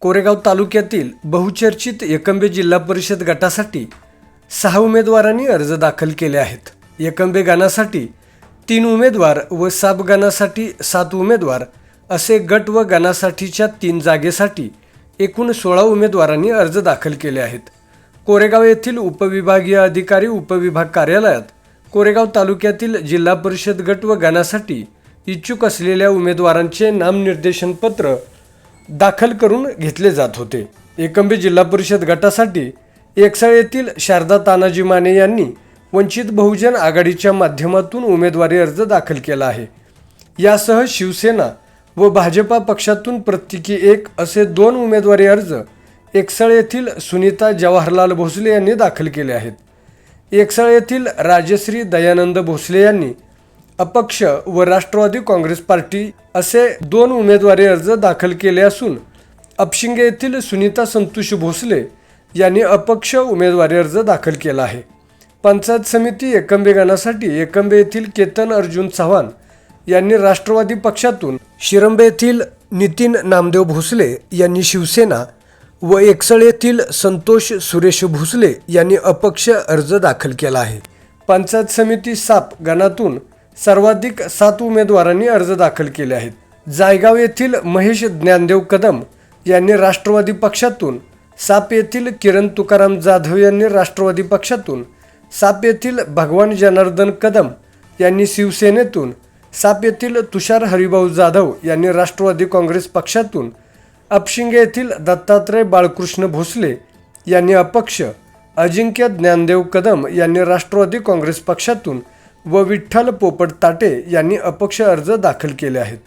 कोरेगाव तालुक्यातील बहुचर्चित एकंबे जिल्हा परिषद गटासाठी 6 उमेदवारांनी अर्ज दाखल केले आहेत। एकंबे गणासाठी 3 उमेदवार व साब गणासाठी 7 उमेदवार असे गट व गणासाठीच्या 3 जागेसाठी एकूण 16 उमेदवारांनी अर्ज दाखल केले आहेत। कोरेगाव येथील उपविभागीय अधिकारी उपविभाग कार्यालयात कोरेगाव तालुक्यातील जिल्हा परिषद गट व गणासाठी इच्छुक असलेल्या उमेदवारांचे नामनिर्देशन पत्र दाखल करून घेतले जात होते। एकंबे जिल्हा परिषद गटासाठी एकसाळ येथील शारदा तानाजी माने यांनी वंचित बहुजन आघाडीच्या माध्यमातून उमेदवारी अर्ज दाखल केला आहे। यासह शिवसेना व भाजपा पक्षातून प्रत्येकी 1 असे 2 उमेदवारी अर्ज एकसाळ येथील सुनीता जवाहरलाल भोसले यांनी दाखल केले आहेत। एकसाळ येथील राजश्री दयानंद भोसले यांनी अपक्ष व राष्ट्रवादी काँग्रेस पार्टी असे 2 उमेदवारी अर्ज दाखल केले असून अपशिंगे येथील सुनीता संतोष भोसले यांनी अपक्ष उमेदवारी अर्ज दाखल केला आहे। पंचायत समिती एकंबे गणासाठी एकंबे येथील केतन अर्जुन चव्हाण यांनी राष्ट्रवादी पक्षातून, शिरंबे येथील नितीन नामदेव भोसले यांनी शिवसेना व एकसाळ येथील संतोष सुरेश भोसले यांनी अपक्ष अर्ज दाखल केला आहे। पंचायत समिती साप गणातून सर्वाधिक 7 उमेदवारांनी अर्ज दाखल केले आहेत। जायगाव येथील महेश ज्ञानदेव कदम यांनी राष्ट्रवादी पक्षातून, साप येथील किरण तुकाराम जाधव यांनी राष्ट्रवादी पक्षातून, साप येथील भगवान जनार्दन कदम यांनी शिवसेनेतून, साप येथील तुषार हरिभाऊ जाधव यांनी राष्ट्रवादी काँग्रेस पक्षातून, अपशिंगे येथील दत्तात्रय बाळकृष्ण भोसले यांनी अपक्ष, अजिंक्य ज्ञानदेव कदम यांनी राष्ट्रवादी काँग्रेस पक्षातून व विठ्ठल पोपट ताटे यांनी अपक्ष अर्ज दाखल केले आहेत।